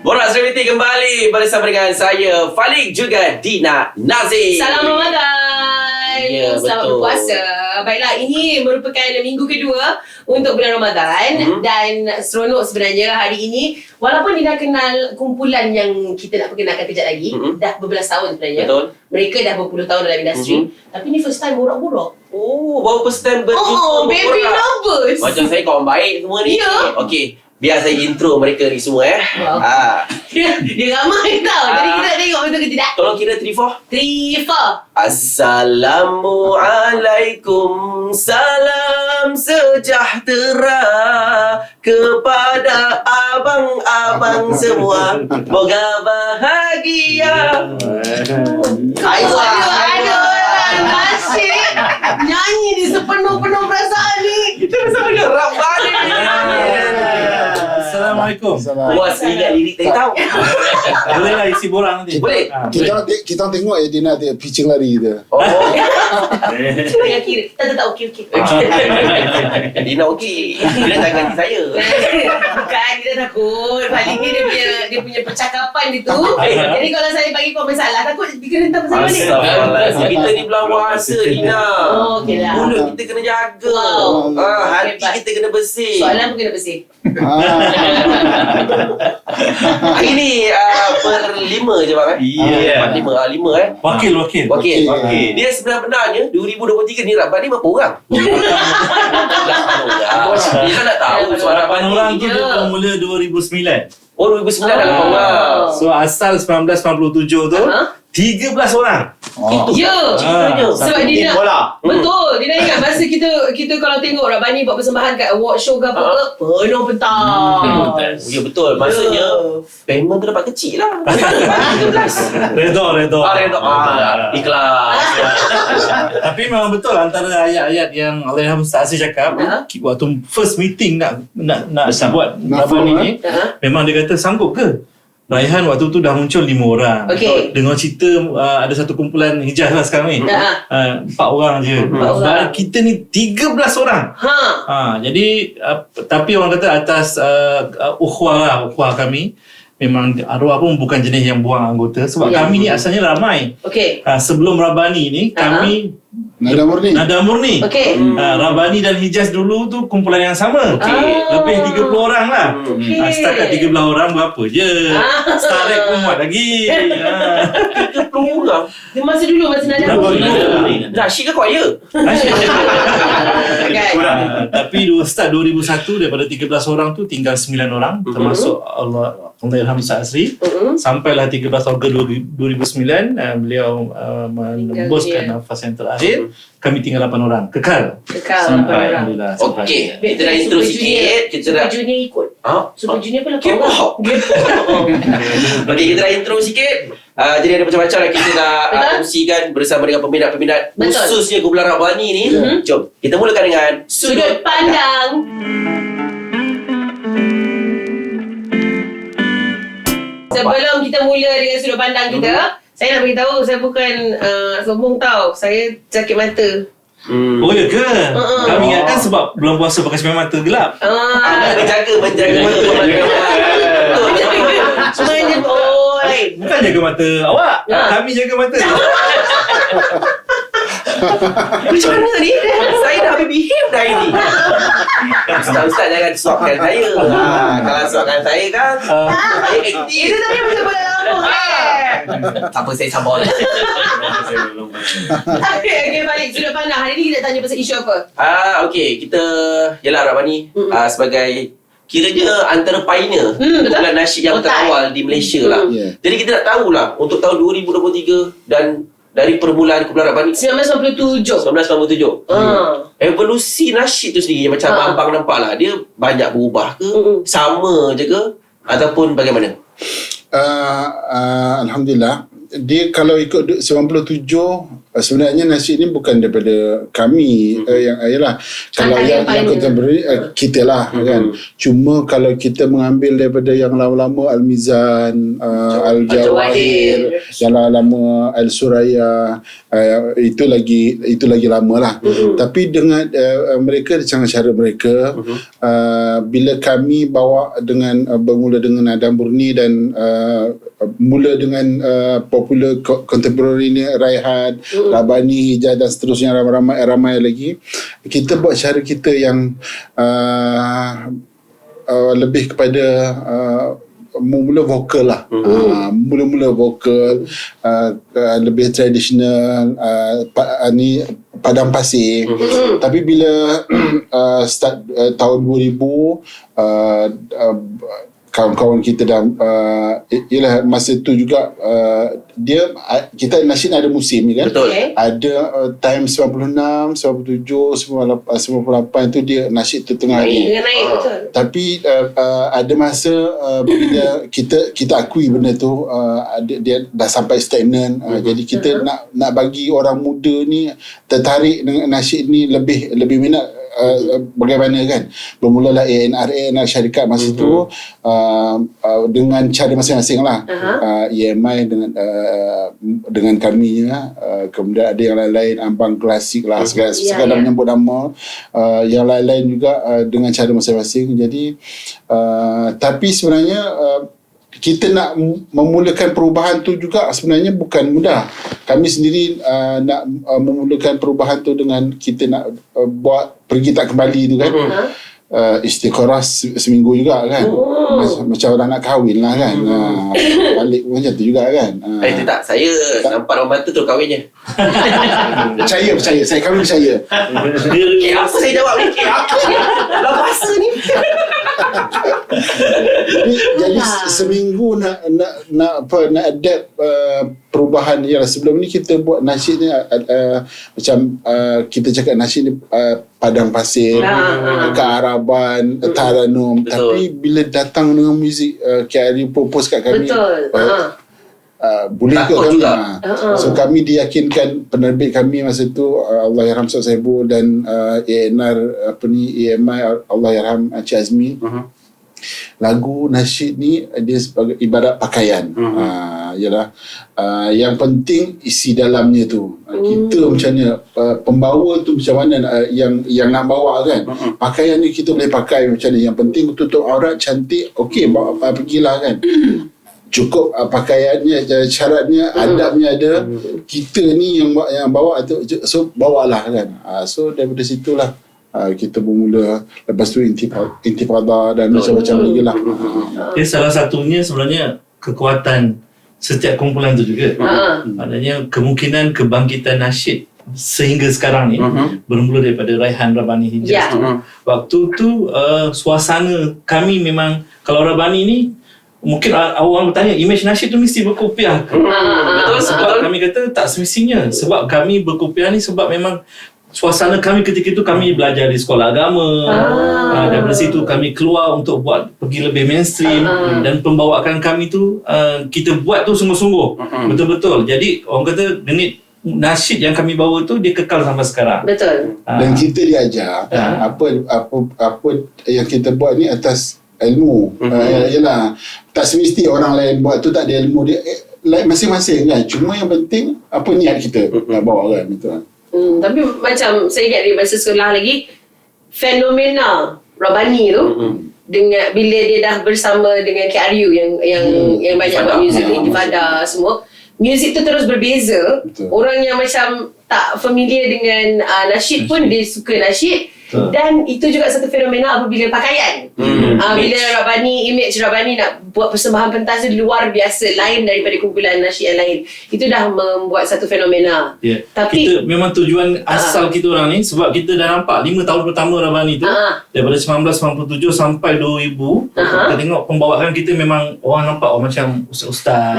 Borak Celebrity kembali bersama dengan saya Falik juga Dina Nazir. Salam Ramadan. Ya, Selamat betul. berpuasa. Baiklah, ini merupakan minggu kedua untuk bulan Ramadan dan seronok sebenarnya hari ini. Walaupun Dina kenal kumpulan yang kita nak perkenalkan kejap lagi, dah berbelas tahun sebenarnya. Betul. Mereka dah berpuluh tahun dalam industri. Tapi ni first time borak-borak. Oh, baru first time berjumpa. Oh, baby berborak. nervous. Macam saya kawan baik semua ni. Ya. Okey, biar saya intro mereka ni semua Wow. Dia ramai tau. Jadi kita nak tengok betul ke tidak. Tolong kira 3-4. 3, 4. Assalamualaikum, salam sejahtera kepada abang-abang semua. Moga bahagia. Ada orang asyik nyanyi ni sepenuh-penuh perasaan ni. Kita bersama dengan Rabbani. Assalamualaikum. Puas ingat lirik tadi tahu. Bolehlah isi borang nanti. Boleh. Kita orang tengok Dina ada pitching lari dia. Oh. Tengah kira. Tak okey. Dina okey. Dina tak ganti saya. Bukan, dia dah takut. Paling ni dia punya percakapan dia tu. Jadi kalau saya bagi komen salah, takut dia kena hentam pasal balik. Astagfirullahaladzim. Kita ni bulan puasa, Dina. Oh, okey lah. Mulut kita kena jaga. Wow. Hati Hebat. kita kena bersih. Soalan pun kena bersih. Hari ni per 5 je bang Ya. 5 Wakil. Okey. Okey. Dia sebenarnya 2023 ni Rabbani berapa orang? 8 orang. Kita nak tahu suara Harapan orang Rabbani. tu dia bermula 2009. Oh 2009 dah 8 orang. So asal 1997 tu 13 orang. Ya. Ceritanya. Sebab dia nak betul. Dia nak ingat masa kita kalau tengok Rabbani buat persembahan kat award show ke apa ke, penuh petang. Ya betul. Maksudnya payment tu dapat kecil lah. 13. Redha. Ikhlas. Tapi memang betul antara ayat-ayat yang Allahyarham Ustaz Aziz cakap waktu first meeting nak buat Rabbani ni, memang dia kata sanggup ke? Raihan waktu tu dah muncul 5 orang. Okey. Dengar cerita ada satu kumpulan Hijaz lah sekarang ni. 4 orang je. orang. Kita ni 13 orang. Jadi tapi orang kata atas ukhuwah kami, memang arwah pun bukan jenis yang buang anggota sebab kami ni asalnya ramai. Okey. Sebelum Rabbani ni kami Nada Murni. Okey. Rabbani dan Hijaz dulu tu kumpulan yang sama. Lebih 30 orang lah. Okey. Setakat 13 orang berapa je. Starek pun muat lagi. 30 orang. Dia masa dulu masa nada Murni. Nasyid ke choir? Kan? Tapi start 2001 daripada 13 orang tu tinggal 9 orang termasuk Allahyarham Ustaz Asri. Sampailah 13 Ogos 2009 beliau menembuskan nafas yang terakhir. Kami tinggal 8 orang. Kekal. Sampai 8 orang. Alhamdulillah. Okey, kita dah intro sikit. Kita dah Super Junior ikut. Super Junior pun 8 K-pop. orang. Okey, kita dah intro sikit. Jadi ada macam-macam lah kita nak kongsikan bersama dengan peminat-peminat Betul. khususnya kumpulan Rabbani ni. Jom, kita mulakan dengan Sudut pandang. Sebelum kita mula dengan sudut pandang kita, saya nak beritahu saya bukan sombong tau. Saya sakit mata. Oh ya ke? Kami ingatkan sebab belum puasa pakai sembilan mata gelap. anda menjaga mata. Sebenarnya Bukan jaga mata awak. Kami jaga mata. Macam mana ni? Saya dah habis behave dah ini. Ustaz jangan suapkan saya. Kalau suapkan saya kan, saya aktif. itu tadi macam bola lambung. Tak apa, saya sabar. Okey, balik sudut pandang. Hari ni kita tanya pasal isu apa? Okey, kita yalah Rabbani sebagai kiranya antara pioneer kumpulan nasyid yang terawal di Malaysia lah. Jadi kita nak tahulah untuk tahun 2023 dan dari permulaan kumpulan Rabbani 1997. 1997. Evolusi nasyid tu sendiri macam abang nampak lah, dia banyak berubah ke? Sama je ke? Ataupun bagaimana? Alhamdulillah. Dia kalau ikut 97 sebenarnya nasyid ni bukan daripada kami yang ayalah kalau yang contemporary kita lah kan. Cuma kalau kita mengambil daripada yang lama-lama Al-Mizan, Al-Jawahir, yang lama Al-Suraya, itu lagi lama lah. Tapi dengan mereka dengan cara mereka, bila kami bawa dengan bermula dengan Nada Murni dan mula dengan popular contemporary ni Raihan, Rabani, Hijaz dan seterusnya, ramai lagi, kita buat cara kita yang lebih kepada mula vokal lah. Mula vokal, lebih tradisional, ni padang pasir. Tapi bila start tahun 2000, kawan-kawan kita dah ialah masa tu juga kita nasyid ada musim ni kan. Betul. Ada time 96, 97, 98 tu dia nasyid tu tengah ni. Naik betul. Tapi ada masa bila kita akui benda tu, dia dah sampai stagnan. Jadi kita nak bagi orang muda ni tertarik dengan nasyid ni, lebih minat. Bagaimana kan, bermulalah ANR syarikat masa tu dengan cara masing-masing lah. EMI dengan kami lah. Kemudian ada yang lain-lain, Ambang Klasik lah, sekadar menyebut nama. Yang lain-lain juga dengan cara masing-masing. Jadi tapi sebenarnya kita nak memulakan perubahan tu juga sebenarnya bukan mudah. Kami sendiri nak memulakan perubahan tu dengan kita nak buat pergi tak kembali tu kan. Istiqorah seminggu juga kan. Macam orang nak kahwin lah kan. Balik macam tu juga kan. Tak, saya nampak orang bantu tu kahwinnya. Percaya. Saya kahwin percaya. Apa saya jawab ni? Apa ni? Dah bahasa ni. Jadi seminggu nak adapt perubahan. Yalah, sebelum ni kita buat nasyid ni macam kita cakap nasyid ni padang pasir, kearaban, taranum. Tapi bila datang dengan muzik KRU propose kat kami, boleh ke kami juga. So kami diyakinkan penerbit kami masa tu, Allahyarham Ustaz Saibul dan ANR EMI Allahyarham Cik Azmi, lagu nasyid ni dia sebagai ibarat pakaian. Yalah, yang penting isi dalamnya tu. Kita macam mana, pembawa tu macam mana yang nak bawa kan. Pakaian ni kita boleh pakai macam ni, yang penting tutup aurat, cantik, okey, bawa pergilah kan. Cukup pakaiannya, syaratnya, adabnya ada. Kita ni yang bawa tu, so bawalah kan. So daripada situlah kita bermula. Lepas tu intifada dan macam-macam lagi lah. Salah satunya sebenarnya kekuatan setiap kumpulan tu juga. Maknanya kemungkinan kebangkitan nasyid sehingga sekarang ni bermula daripada Raihan, Rabani, Hijaz tu. Waktu tu suasana kami memang, kalau Rabani ni mungkin orang bertanya, imej nasyid tu mesti berkopiah ke? Betul, sebab kami kata tak semestinya. Sebab kami berkopiah ni sebab memang suasana kami ketika itu, kami belajar di sekolah agama. Daripada situ kami keluar untuk pergi lebih mainstream. Dan pembawaan kami tu kita buat tu sungguh-sungguh, betul-betul. Jadi orang kata genit nasyid yang kami bawa tu dia kekal sampai sekarang. Betul. Dan kita diajar apa yang kita buat ni atas ilmu. Yalah, tak semesti orang lain buat tu tak ada ilmu dia, masing-masing kan. Cuma yang penting apa niat kita nak bawa kan, betul. Tapi macam saya ingat di masa sekolah lagi, fenomena Rabani tu dengan bila dia dah bersama dengan KRU yang banyak buat muzik, Intifada semua, muzik tu terus berbeza. Betul. Orang yang macam tak familiar dengan nasyid pun dia suka nasyid. Dan itu juga satu fenomena apabila pakaian. Bila Rabani, image Rabani nak buat persembahan pentas tu luar biasa, lain daripada kumpulan nasyid yang lain. Itu dah membuat satu fenomena. Tapi kita memang tujuan asal kita orang ni, sebab kita dah nampak 5 tahun pertama Rabani tu, daripada 1997 sampai 2000, kita tengok pembawaan kita memang orang nampak macam ustaz-ustaz,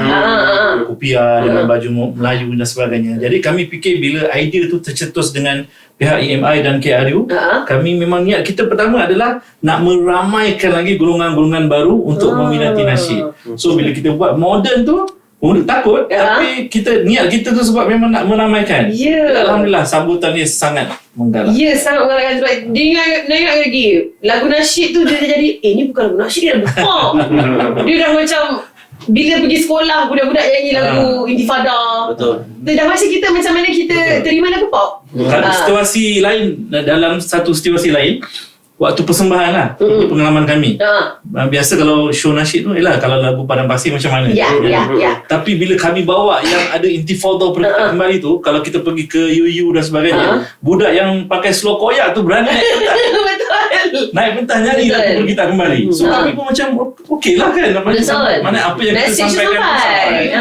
kopiah dengan baju Melayu dan sebagainya. Jadi kami fikir bila idea tu tercetus dengan pihak EMI dan KRU, kami memang niat kita pertama adalah nak meramaikan lagi golongan-golongan baru untuk meminati nasyid. So bila kita buat moden tu, takut, tapi niat kita tu sebab memang nak meramaikan. Alhamdulillah sambutan dia sangat menggalak. Sangat menggalakkan sebab dia ingat lagi lagu nasyid tu dia jadi ni bukan lagu nasyid, dia lagu pop. Dia dah macam bila pergi sekolah budak-budak nyanyi lagu Intifada. Betul. Dah macam kita macam mana kita terima lagu pop. Situasi lain, dalam satu situasi lain, waktu persembahan lah, ini pengalaman kami. Biasa kalau show nasyid tu, kalau lagu Padang Pasir macam mana. Tapi bila kami bawa yang ada Intifada kembali tu, kalau kita pergi ke UU dan sebagainya, budak yang pakai slow koyak tu berani naik pentas. Naik pentas nyanyi lagu kita kembali. So kami pun macam okey lah kan. Mana apa yang kita sampaikan sampai.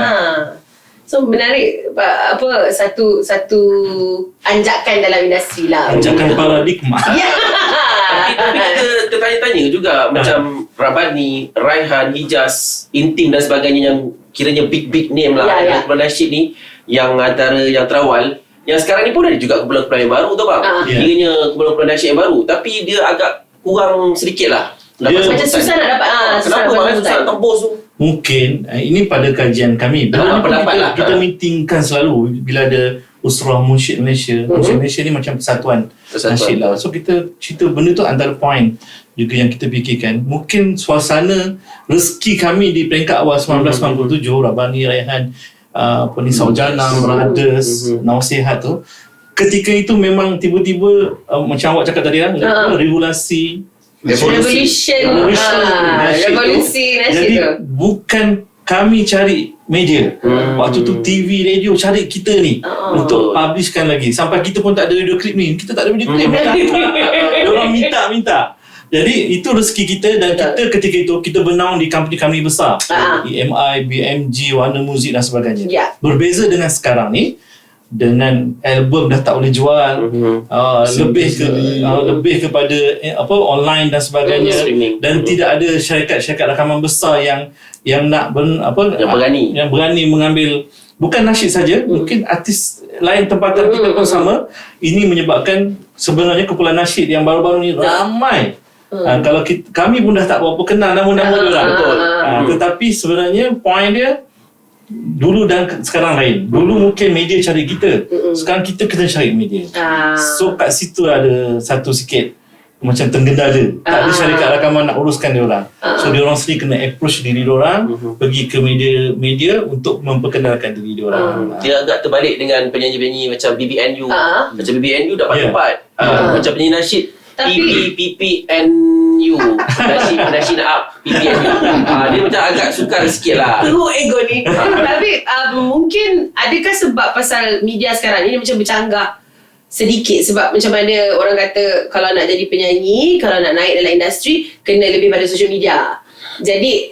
So menarik satu anjakan dalam industri lah. Anjakan paradigma. Tapi kita tertanya-tanya juga macam Rabani, Raihan, Hijaz, Intim dan sebagainya yang kiranya big name lah dalam kumpulan nasyid ni, yang antara yang terawal, yang sekarang ni pun ada juga kumpulan-kumpulan yang baru tu bang. Kiranya kumpulan-kumpulan nasyid yang baru, tapi dia agak kurang sedikit lah. Macam susah nak dapat. Kenapa susah nak tembus tu? Mungkin ini pada kajian kami. Kita meetingkan selalu bila ada Usrah Munsyid Malaysia. Munsyid Malaysia ni macam persatuan nasyid lah. So kita cerita benda tu antara point juga yang kita fikirkan. Mungkin suasana rezeki kami di peringkat awal 1997, Rabani, Raihan, Penisau Janam, Brothers, Nasihat tu, ketika itu memang tiba-tiba macam awak cakap tadi lah, regulasi Revolusi nasyid jadi tu. bukan kami cari media. Waktu tu TV, radio cari kita ni untuk publishkan lagi. Sampai kita pun tak ada video klip ni. Kita tak ada video klip. Diorang minta. Jadi itu rezeki kita, dan kita ketika itu kita bernaung di company besar. EMI, BMG, Warner Music dan sebagainya. Berbeza dengan sekarang ni, dengan album dah tak boleh jual, lebih kepada online dan sebagainya, dan tidak ada syarikat-syarikat rakaman besar yang berani mengambil bukan nasyid saja, mungkin artis lain tempatan kita pun sama. Ini menyebabkan sebenarnya kumpulan nasyid yang baru-baru ni ramai. Kalau kami pun dah tak berapa kenal nama-nama diorang. Tetapi sebenarnya point dia dulu dan sekarang lain. Dulu mungkin media cari kita, sekarang kita kena cari media. So kat situ ada satu sikit macam tergendala. Tak ada syarikat rakaman nak uruskan diorang. So diorang sendiri kena approach diri diorang, pergi ke media untuk memperkenalkan diri diorang. Dia agak terbalik dengan penyanyi-penyanyi macam BBNU. Macam BBNU dapat tempat. Macam penyanyi nasyid PPNU, nasyid up PPNU. Dia macam agak sukar sikit lah. Teruk ego ni. Tapi mungkin adakah sebab pasal media sekarang ni macam bercanggah sedikit, sebab macam mana orang kata kalau nak jadi penyanyi, kalau nak naik dalam industri, kena lebih pada social media. Jadi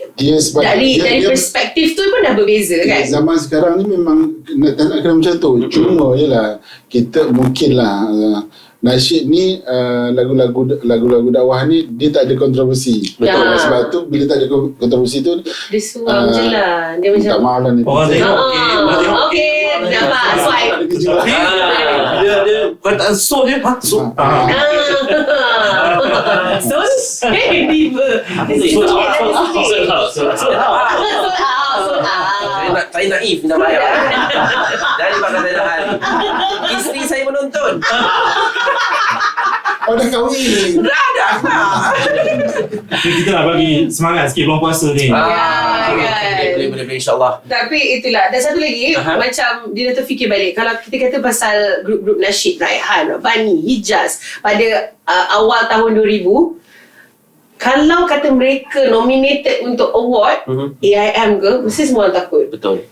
dari perspektif tu pun dah berbeza kan. Zaman sekarang ni memang tak nak kena macam tu. Cuma yelah, kita mungkinlah nasyid ni lagu-lagu dakwah ni dia tak ada kontroversi. Betul. Sebab tu bila tak ada kontroversi tu dia suam je lah. Dia macam tak mahalan ni. Orang tengok okey, nampak swipe. Dia kata so dia so. Tiba. Saya naif minta bayar. Dari bakal saya hari. Isteri saya menonton. Oh dah kahwin. Dah. Kita nak bagi semangat sikit bulan puasa ni. Boleh insyaAllah. Tapi itulah. Dan satu lagi, macam dia dah terfikir balik. Kalau kita kata pasal grup-grup nasyid, Raihan, Rabani, Hijaz, pada awal tahun 2000, kalau kata mereka nominated untuk award AIM ke, mesti semua orang takut. Betul.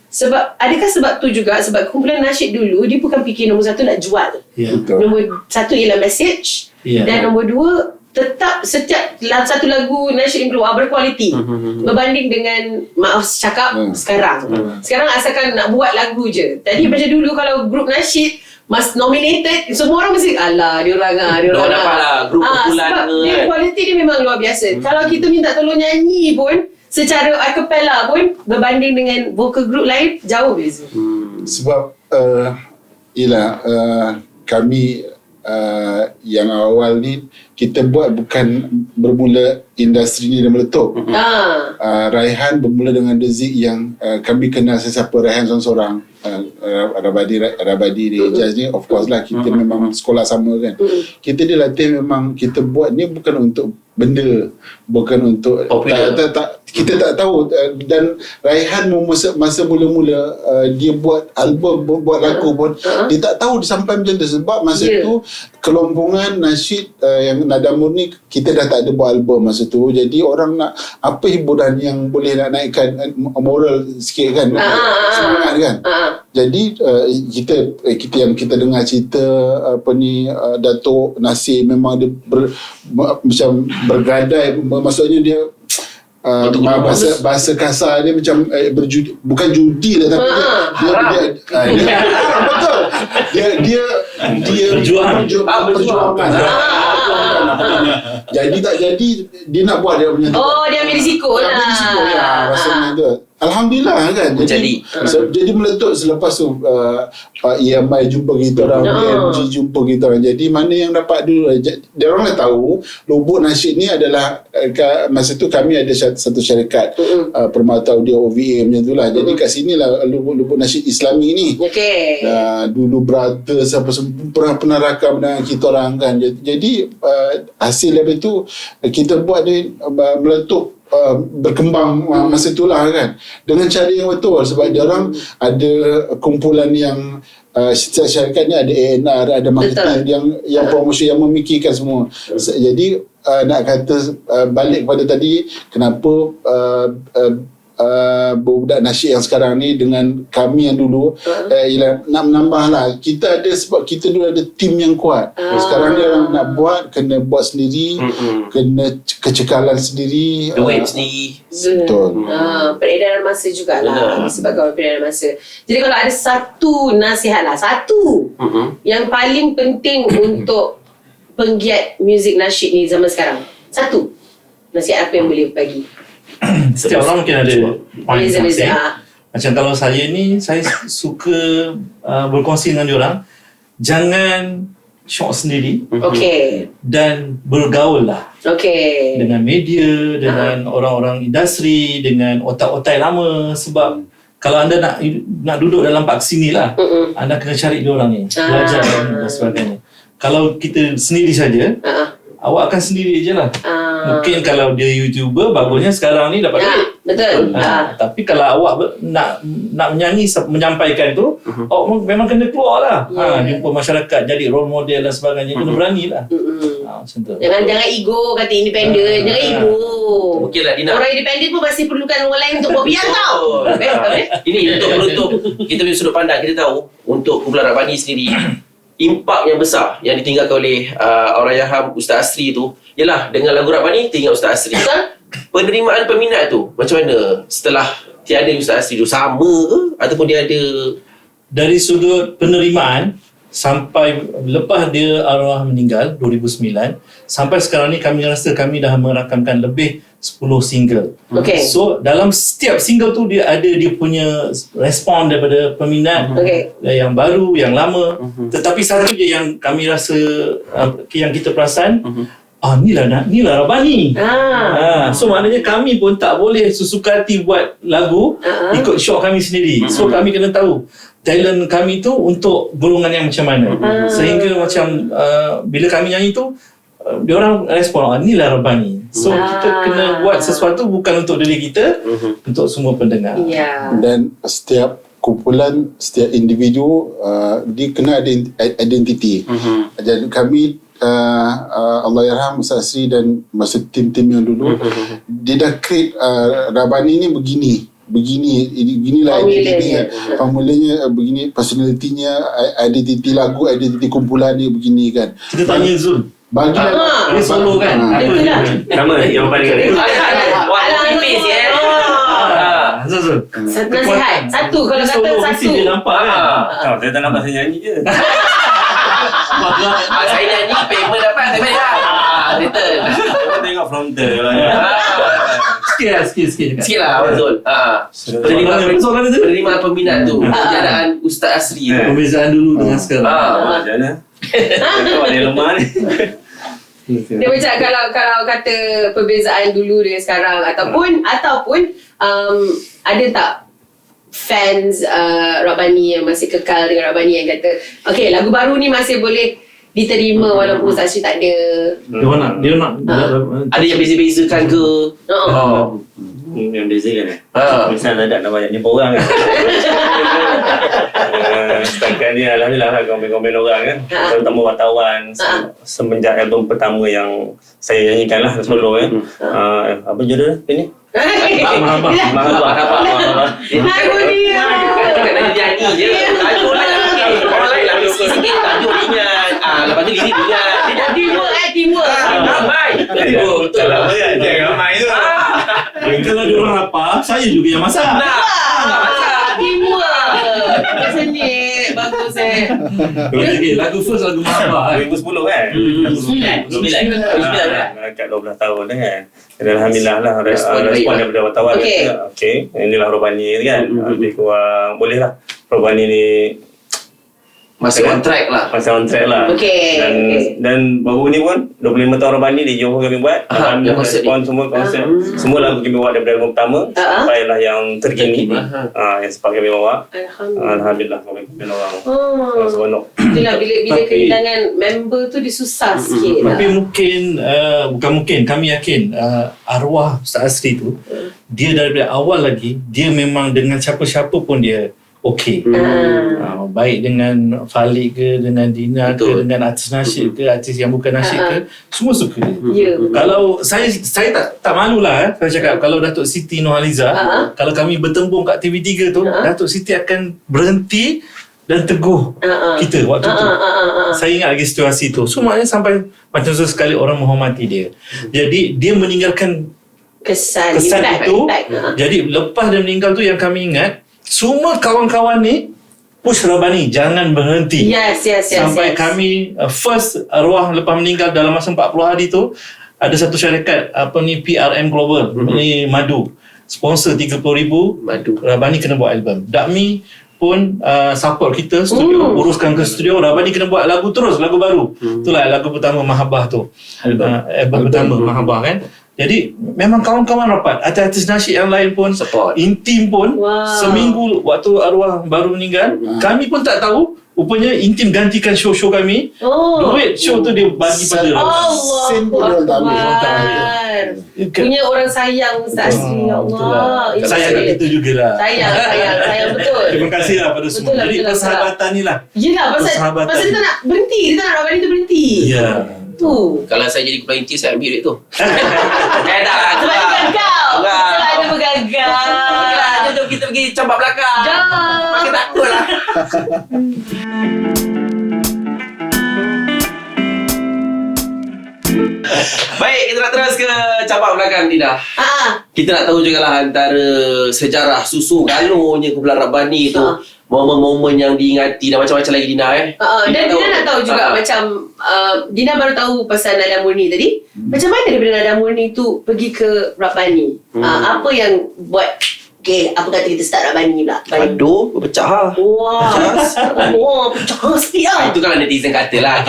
Adakah sebab tu juga, sebab kumpulan nasyid dulu dia bukan fikir nombor satu nak jual. Nombor satu ialah message, dan nombor dua tetap setiap satu lagu nasyid yang keluar berkualiti berbanding dengan cakap sekarang. Sekarang asalkan nak buat lagu je. Tadi macam dulu kalau grup nasyid nominated, semua orang mesti dia orang dapat lah grup kumpulan sebab dia kualiti dia memang luar biasa. Kalau kita minta tolong nyanyi pun secara acapella pun berbanding dengan vocal group lain jauh beza. Sebab kami yang awal ni kita buat bukan bermula industri ni dah meletup. Raihan bermula dengan Dezik yang kami kenal sesiapa Raihan seorang-seorang. Rabadi di Hijaz ni, of course lah kita memang sekolah sama kan. Kita dilatih memang kita buat ni bukan untuk benda, bukan untuk kita tak tahu. Dan Raihan masa mula-mula dia buat album, buat lagu pun dia tak tahu dia sampai macam tu, sebab masa tu kelompongan nasyid yang nada murni kita dah tak ada buat album masa tu. Jadi orang nak apa hiburan yang boleh nak naikkan moral sikit kan, semangat kan. Jadi kita yang kita dengar cerita Datuk Nasir memang dia macam bergadai, maksudnya dia bahasa kasar dia macam bukan judi lah, tapi dia betul, dia berjuang. Jadi tak jadi dia nak buat dia punya dia ambil risiko lah. Rasanya tu alhamdulillah kan. Jadi meletup selepas tu EMI jumpa kita orang, BMG jumpa kita orang. Jadi mana yang dapat dulu, dia orang dah tahu Lubuk Nasyid ni adalah masa tu kami ada satu syarikat Permata Audio OVA macam tu lah. Jadi kat sini lah Lubuk Nasyid Islami ni. Dulu Brothers apa semua pernah rakam dengan kita orang kan. Jadi hasil daripada tu kita buat dia meletup, berkembang masa itulah kan, dengan cara yang betul, sebab dia orang ada kumpulan yang setiap syarikat ni ada A&R, ada marketing yang promosi, yang memikirkan semua. Jadi nak kata balik kepada tadi, kenapa budak nasyid yang sekarang ni dengan kami yang dulu ialah nak menambah lah. Kita ada, sebab kita dulu ada tim yang kuat. Sekarang ni orang nak buat, kena buat sendiri, kena kecekalan sendiri, duit sendiri. Betul. Peredaran masa jugalah, sebab peredaran masa. Jadi kalau ada satu nasihat lah, yang paling penting untuk penggiat muzik nasyid ni zaman sekarang, satu nasihat apa yang boleh bagi? Setiap orang mungkin ada point masing-masing. Macam kalau saya ni, saya suka berkongsi dengan diorang, jangan syok sendiri, dan bergaul lah dengan media, dengan orang-orang industri, dengan otak-otak lama. Sebab kalau anda nak duduk dalam pak sini lah, anda kena cari diorang ni, belajar dan sebagainya. Kalau kita sendiri saja, awak akan sendiri je lah. Mungkin kalau dia YouTuber, bagusnya sekarang ni dapat duit. Betul. Tapi kalau awak nak menyanyi, menyampaikan tu, awak memang kena keluar lah. Jumpa masyarakat, jadi role model dan sebagainya. Kena berani lah. Macam tu. Jangan ego, kata independen. Jangan ego. Mungkin lah Dina, orang independen pun masih perlukan orang lain untuk buat biar tau. Ini untuk kita punya sudut pandang, kita tahu untuk kumpulan Rabbani sendiri, impak yang besar yang ditinggalkan oleh Allahyarham Ustaz Asri tu ialah dengan lagu Rabbani teringat Ustaz Asri. Penerimaan peminat tu macam mana setelah tiada Ustaz Asri tu? Sama ke ataupun dia ada? Dari sudut penerimaan, sampai lepas dia arwah meninggal 2009 sampai sekarang ni, kami rasa kami dah merakamkan lebih 10 single. So dalam setiap single tu dia ada dia punya respon daripada peminat, yang baru, yang lama. Tetapi satu je yang kami rasa yang kita perasan, inilah Rabbani. So maknanya kami pun tak boleh sesuka hati buat lagu ikut syok kami sendiri. So kami kena tahu talent kami tu untuk golongan yang macam mana. Sehingga macam bila kami nyanyi tu, diorang respon, inilah Rabbani. So kita kena buat sesuatu bukan untuk diri kita, untuk semua pendengar. Dan setiap kumpulan, setiap individu dia kena ada identiti. Jadi kami Allahyarham Ustaz Asri dan masa tim-tim yang dulu, dia dah create Rabbani ni beginilah identitinya, formulanya begini, personalitinya, identiti lagu, identiti kumpulan dia begini kan. Kita tanya Zul, bagilah dia solo kan, nama yang paling Zul, nasihat satu, kalau kata satu dia nampak kan. Saya tak nampak saya nyanyi je. Saya nyanyi, payment dapat, saya bayar. Return. Saya tengok frontal lah. Sikit lah Zul. Penerimaan peminat tu, kejadian Ustaz Asri tu. Perbezaan dulu dengan sekarang. Macam mana? Tengok dia lemah ni. Dia macam kalau kata perbezaan dulu dengan sekarang ataupun ada tak fans Rabbani yang masih kekal dengan Rabbani yang kata okay, lagu baru ni masih boleh diterima walaupun Ustaz Asri tak ada. Dia nak Ada yang beza-bezakan ke? Yang beza kan Ha. Misal tak nak banyak jumpa orang kan. Setakat ni Alhamdulillah lah komen-komen orang kan, terutama wartawan. Semenjak album pertama yang saya nyanyikan lah solo kan. Apa judul ni? Mahabah. Lagu dia. Bukan nak nyanyi je. Tajuk lah. Orang lain lah sikit-sikit tajuk ingat. Lepas tu lirik ingat. Dia dah Teamwork. ramai. Betul. Kalau apa kan, jangan ramai tu. Kalau dia orang lapar, saya juga yang masak. Teamwork. Macam ni. Bagus Okay, lagu first lagu Mahabah 2010 kan? 9 Kat 12 tahun dah kan. Dan Alhamdulillah lah Respon baik respon lah. daripada wartawan kata, okay, inilah Rabbani kan. Lebih kurang boleh lah Rabbani ni Masih on track lah. masih on track lah. Okay. Dan baru ni pun 25 tahun Rabbani di Johor kami buat. yang Alhamdulillah konsert respon semua konsert. Semua lagu kami buat daripada album pertama sampailah yang terkini. Yang sempat kami bawa. Alhamdulillah kami orang seronok. Itulah bila kehilangan member tu dia susah sikit lah. Tapi mungkin bukan mungkin, kami yakin arwah Ustaz Asri tu dia daripada awal lagi dia memang dengan siapa-siapa pun dia okey. Baik dengan Falik ke, dengan Dina ke, dengan artis nasyid ke, artis yang bukan nasyid ke, semua suka dia. Ya. Kalau saya tak malulah saya cakap kalau Datuk Siti Nurhaliza kalau kami bertembung kat TV3 tu Datuk Siti akan berhenti dan teguh kita waktu tu. Saya ingat lagi situasi tu. So maknanya sampai macam sekali orang menghormati dia. Jadi dia meninggalkan Kesan impact itu. Jadi lepas dia meninggal tu yang kami ingat semua kawan-kawan ni push Rabbani jangan berhenti. Yes. Sampai kami first arwah lepas meninggal dalam masa 40 hari tu ada satu syarikat PRM Global ni Madu sponsor 30,000 Madu. Rabbani kena buat album. Dakmi pun support kita studio uruskan ke studio Rabbani kena buat lagu terus lagu baru. Itulah lagu pertama Mahabah tu. Album pertama Mahabah kan. Jadi memang kawan-kawan rapat, artis nasyid yang lain pun Support. Intim pun seminggu waktu arwah baru meninggal kami pun tak tahu rupanya Intim gantikan show-show kami. Duit show tu dia bagi pada Sen pun dia orang tak ambil. Punya orang sayang Ustaz Asri. Ya Allah. Sayang kat kita jugalah. Sayang betul. Terima kasih lah pada semua. Jadi persahabatan ni lah. Yelah pasal dia tak nak berhenti. Dia tak nak Rabbani tu berhenti. Ya. Tu. Kalau saya jadi kepala inti saya ambil duit tu. Tak lah. Sebab dia gagal. Sebab dia bergagal. Jom kita pergi campak belakang. Jom. Makin takut lah. Baik, kita nak terus ke campak belakang Dina. Kita nak tahu juga lah antara sejarah susu galonnya kumpulan Rabbani tu. Momen-momen yang diingati dan macam-macam lagi Dina Dan Dina nak tahu juga macam Dina baru tahu pasal Nada Murni tadi. Macam mana daripada Nada Murni tu pergi ke Rabbani? Apa yang buat apa kata kita start Rabbani pula? Aduh, berpecah lah. Wah, pecah sikit lah. Itu kalau netizen kata lah.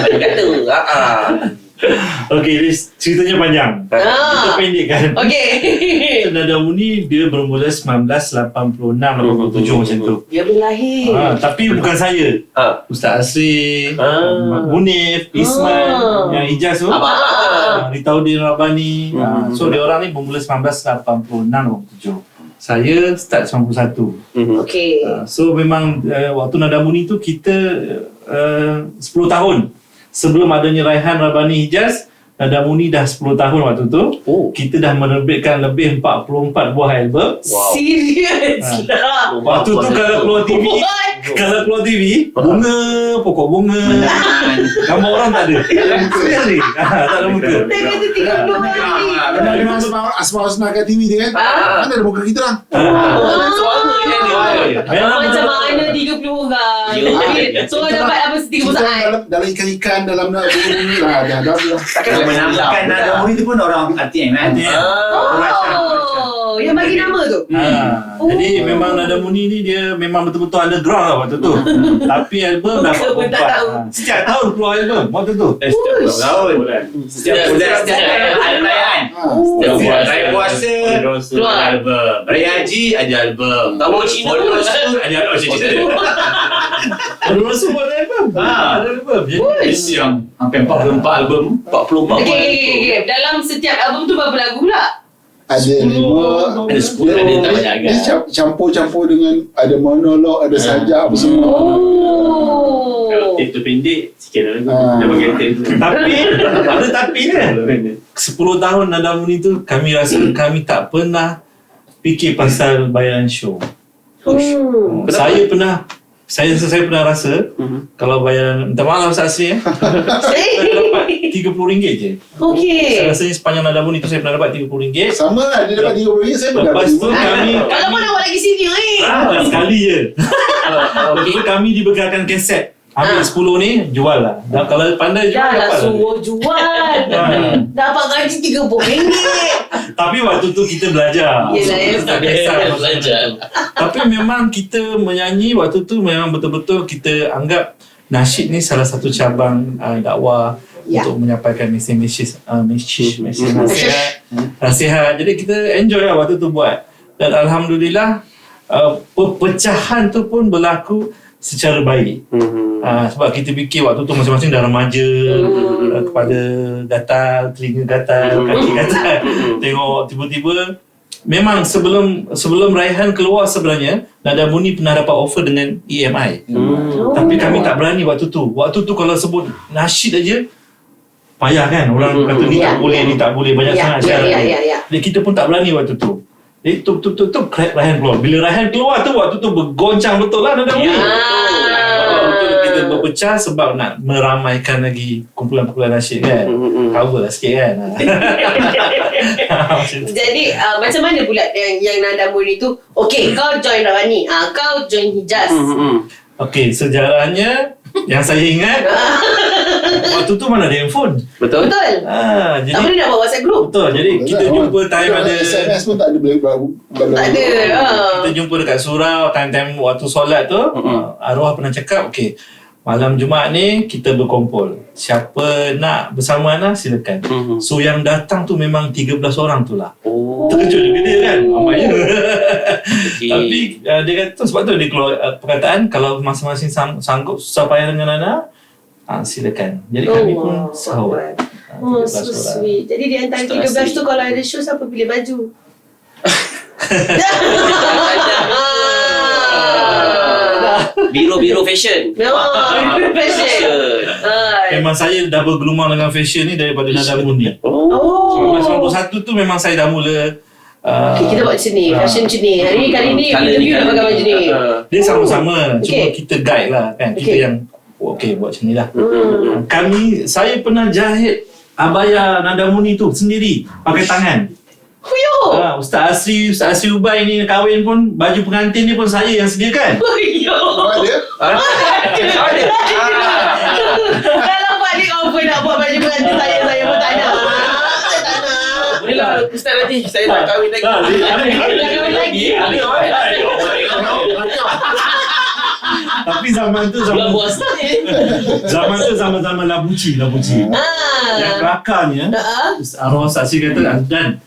Kita tak kata. Okey, ceritanya panjang. Kita pendekkan. Okey. Nada Murni dia bermula 1986 87 macam tu. Dia belum lahir. Tapi bukan saya. Ustaz Asri, Munif, Isman, yang Ijaz tu. Ritaudin Rabbani. So dia orang ni bermula 1986 87. Saya start 91. Okey. So memang waktu Nada Murni tu kita 10 tahun sebelum adanya Raihan Rabbani Hijaz. Nada Murni dah 10 tahun waktu tu. Kita dah menerbitkan lebih 44 buah album. Serius lah. Waktu tu kalau keluar TV bunga, pokok bunga, gambar orang tak ada. Serius ni. Tak ada muka. Dia kata 30 hari. Memang Asma kat TV tu kan. Mana ada muka kita orang. Suara yang dia. Macam mana 30 orang. So dapat apa 30 saat. Dalam ikan-ikan, dalam bunga-bunga lah. Dah. Takkan nak menambah. Kan Nada Murni tu pun orang ATM kan. yang bagi nama tu. Jadi memang Nada Muni ni dia memang betul-betul underground lah waktu tu. Tapi album dapat Pun tak tahu. Setiap tahun keluar album waktu tu. Tahun. Setiap hari perayaan. Setiap raya puasa keluar album. Raya haji ada album. Tahun Cina Bonus pun ada album. Baru masuk buat album. Ada album. Jadi Isi yang hampir 44 album. 44 Okay. Dalam setiap album tu berapa lagu pula? Ada 5, Ada 10, ada tak banyak agak. dia campur-campur dengan ada monolog, ada sajak apa semua. Kalau tape tu pendek, sikit lah lagu. Dia bagi tape tu. tapi ada tapi kan. 10 tahun Nada Muni tu kami rasa kami tak pernah fikir pasal bayaran show. Saya pernah rasa kalau bayaran, minta maaf Ustaz Asri saya dapat RM30 je. Saya rasanya sepanjang Nada Muni tu saya pernah dapat RM30. Sama lah, dia dapat RM30, saya pun dapat Lepas tu kami Kalau pun awak lagi senior sekali je. Lepas tu kami dibekalkan kaset. Ambil 10 ni, jual lah. Dan kalau pandai jual, Dah lah dapat lah. suruh jual. Dapat gaji RM30. Tapi waktu tu kita belajar. Yelah, ya. Tak biasa masa Belajar. tu. Tapi memang kita menyanyi waktu tu memang betul-betul kita anggap nasyid ni salah satu cabang dakwah untuk menyampaikan mesej nasihat. Jadi kita enjoy lah waktu tu buat. Dan alhamdulillah perpecahan tu pun berlaku secara baik. Sebab kita fikir waktu tu masing-masing dah remaja, kepala gatal, telinga gatal, kaki gatal. Tengok tiba-tiba memang sebelum Raihan keluar sebenarnya Nada Muni pernah dapat offer dengan EMI. Tapi kami tak berani waktu tu. Waktu tu kalau sebut nasyid aja payah kan, orang kata ni tak boleh, ni tak boleh, banyak sangat syarat. Jadi kita pun tak berani waktu tu. Jadi tu Raihan keluar. Bila Raihan keluar tu waktu tu bergoncang betul lah Nada Muni. Betul kita berpecah sebab nak meramaikan lagi kumpulan-kumpulan nasyid kan. Cover lah sikit kan. Jadi macam mana pula yang Nada Muni tu? Okay, kau join Rabani, kau join Hijaz. Okey, sejarahnya yang saya ingat waktu tu mana ada handphone. Betul? Betul. Jadi Tak boleh nak buat WhatsApp group. betul. Jadi kita jumpa time ada SMS pun tak ada Tak ada. kita jumpa dekat surau time waktu solat tu. Arwah pernah cakap okey, malam Jumaat ni kita berkumpul. Siapa nak bersama Ana silakan. So yang datang tu memang 13 orang tu lah. Terkejut juga dia kan. Ramai je. Tapi dia kata sebab tu dia keluar perkataan kalau masing-masing sanggup susah payah dengan Ana, silakan. Jadi kami pun sahur. 13 so orang. sweet. Jadi di antara 13 tu kalau ada show siapa pilih baju? Biro fashion. Fashion. Memang saya dah bergelumang dengan fashion ni daripada Nada Muni. Masa 91 tu memang saya dah mula Okay, kita buat macam ni, fashion macam ni. Kali ni interview nak pakai baju ni. dia sama-sama. Cuma kita guide lah kan. Kita yang okey buat macam ni lah. Saya pernah jahit abaya Nada Muni tu sendiri pakai tangan. Huyo. Ustaz Asri Ubai ni kahwin pun baju pengantin ni pun saya yang sediakan. Huyo. Ada? Kalau Pak Dik offer nak buat baju pengantin saya pun tak nak. Boleh lah Ustaz nanti saya nak kahwin lagi. Kahwin lagi. Tapi zaman tu zaman labuci. Yang kelakarnya arwah saksi kata dan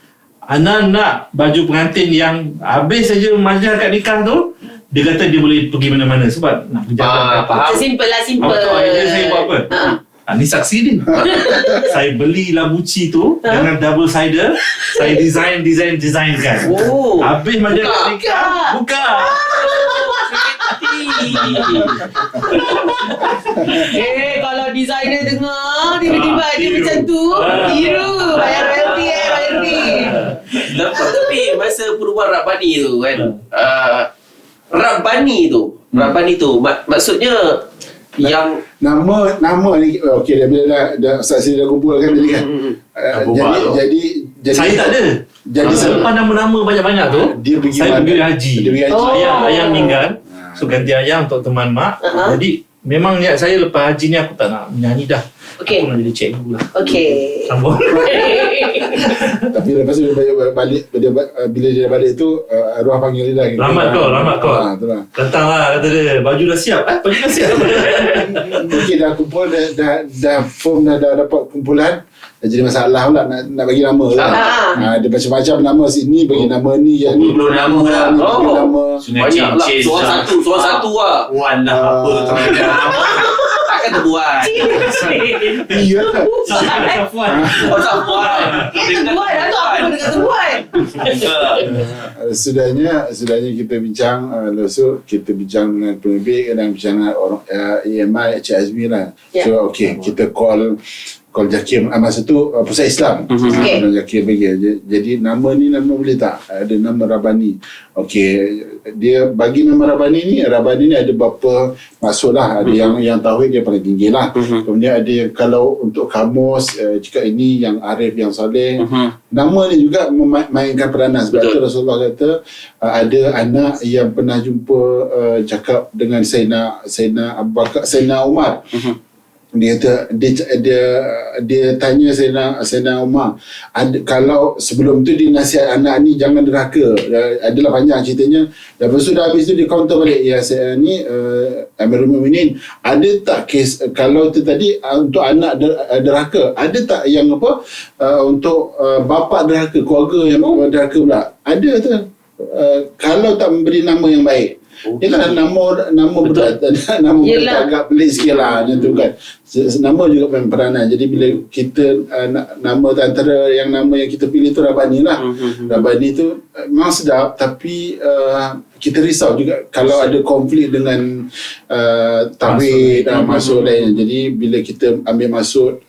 Ana nak baju pengantin yang habis saja majlis kat nikah tu, dia kata dia boleh pergi mana-mana sebab nak berjalan. Simple lah, simple. Idea saya buat apa? Ni saksi dia. Saya beli labuci tu dengan double sider, saya design kan. Habis majlis kat nikah, buka. Kalau designer dengar tiba-tiba ada macam tu, tiru bayar royalty. Tapi masa perubahan Rabbani tu kan, Rabbani tu maksudnya yang nama ni okey dah Ustaz dah kumpulkan tadi kan. Jadi Saya tak ada. Jadi selepas nama-nama banyak-banyak tu, dia pergi saya pergi haji. Dia pergi haji. Ayah meninggal. So ganti ayah untuk teman mak. Jadi memang niat saya lepas haji ni aku tak nak menyanyi dah. Okey. Aku nak jadi cikgu lah. Okey. Sambung. Tapi lepas tu dia balik bila dia balik tu arwah panggil dia dah. Rahmat kau. Itulah. Datang lah kata dia. Baju dah siap. Baju dah siap. Mungkin dah kumpul dah form dah dapat kumpulan. Dah jadi masalah pula nak bagi nama kan. Ada macam-macam nama sini bagi nama ni yang ni. Belum nama lah. Bagi nama. Banyak lah. Seorang satu lah. Wan lah apa tu. Takkan terbuat. Iya. Safwan. Oh, tak buat. Dia terbuat dah tu apa dengan terbuat. Sudahnya kita bincang lepas tu kita bincang dengan penerbit dan bincang dengan orang EMI Cik Azmi lah. Ya. So kita call Zakir masa tu Pusat Islam. Okey. Zakir bagi. Jadi nama ni boleh tak? Ada nama Rabani. Okey, dia bagi nama Rabani ni ada beberapa maksud lah. Ada yang tauhid dia paling tinggi lah. Kemudian ada yang kalau untuk kamus jika ini yang arif, yang soleh. Nama ni juga memainkan peranan. Sebab tu Rasulullah kata ada anak yang pernah jumpa cakap dengan Sayyidina Abu Bakar, Sayyidina Umar. Dia tanya Sayyidina Umar, kalau sebelum tu dia nasihat anak ni jangan derhaka. Adalah panjang ceritanya. Lepas tu dah habis tu dia counter balik, ya saya ni Amirul Mukminin, ada tak kes kalau tu tadi untuk anak derhaka, ada tak yang untuk bapa derhaka, keluarga yang derhaka pula? Ada tu. Kalau tak memberi nama yang baik. Ialah nama berat, nama berat agak pelik sikit lah macam tu kan. Nama juga main peranan. Jadi bila kita nama antara yang nama yang kita pilih tu Rabani lah. Rabani tu memang sedap, tapi kita risau juga kalau ada konflik dengan tauhid dan maksud lain. Jadi bila kita ambil maksud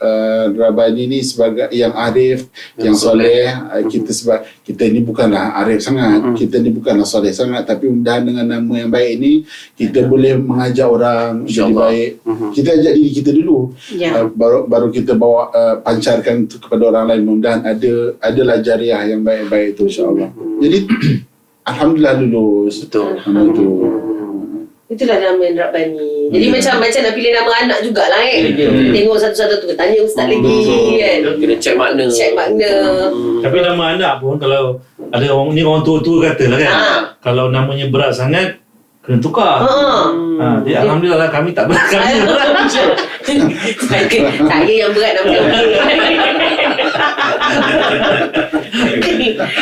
Rabani ni sebagai yang arif, yang soleh, kita sebab kita ni bukanlah arif sangat, kita ni bukanlah soleh sangat, tapi mudah dengan nama yang baik ni kita boleh mengajak orang jadi baik. Kita ajak diri kita dulu. Baru kita bawa pancarkan kepada orang lain. Mudah-mudahan adalah jariah yang baik-baik tu insya-Allah. Jadi alhamdulillah dulu. Betul. Itulah nama Rabbani. Jadi macam nak pilih nama anak jugalah tengok satu-satu tu, tanya ustaz lagi kan. Kena check makna. Tapi nama anak pun kalau ada orang tua-tua kata lah kan. Kalau namanya berat sangat kena tukar. Jadi alhamdulillah lah kami tak berat. Saya yang berat nama dia.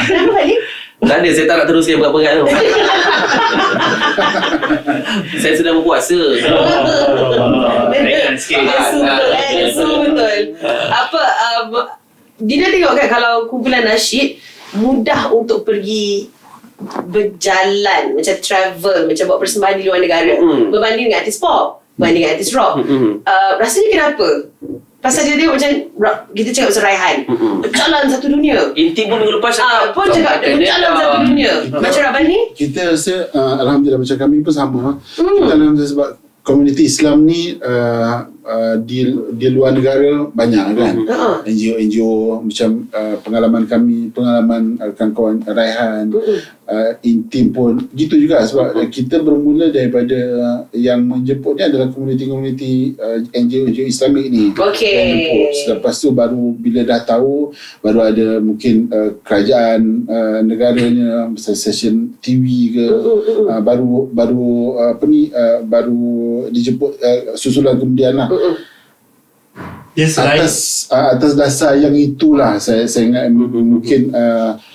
Kenapa balik? Tak ada, saya tak nak teruskan berat-berat tu. Saya sedang berpuasa. Ringan sikit. Betul. Apa Dina tengok kan kalau kumpulan nasyid mudah untuk pergi berjalan, macam travel, macam buat persembahan di luar negara berbanding dengan artis pop, berbanding dengan artis rock. Rasanya kenapa? Pasal dia tengok macam kita cakap pasal Raihan, berjalan satu dunia. Inti pun minggu lepas pun cakap dia berjalan satu dunia. Macam Rabbani kita rasa alhamdulillah macam kami pun sama. Kita alhamdulillah sebab komuniti Islam ni di luar negara banyak kan. NGO macam pengalaman rekan kawan Raihan, Intim pun gitu juga, sebab kita bermula daripada yang menjemput ni adalah komuniti NGO Islamik ni. Yang jemput. Selepas tu baru bila dah tahu, baru ada mungkin kerajaan negaranya, stesen TV ke, baru dijemput susulan kemudian lah. Atas dasar yang itulah saya ingat mungkin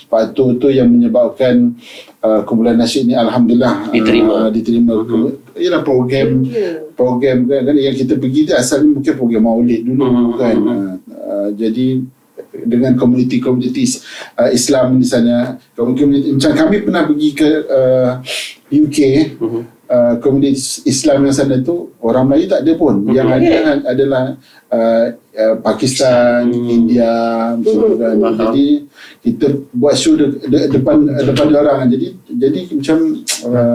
faktor tu yang menyebabkan kumpulan nasyid ni alhamdulillah diterima. Ialah program kan yang kita pergi tu asalnya mungkin program maulid dulu kan. Jadi dengan komuniti Islam di sana, macam kami pernah pergi ke UK, komuniti Islam yang sana tu orang Melayu tak ada pun. Yang ada adalah Pakistan, India, kan. Jadi kita buat show depan orang. Jadi macam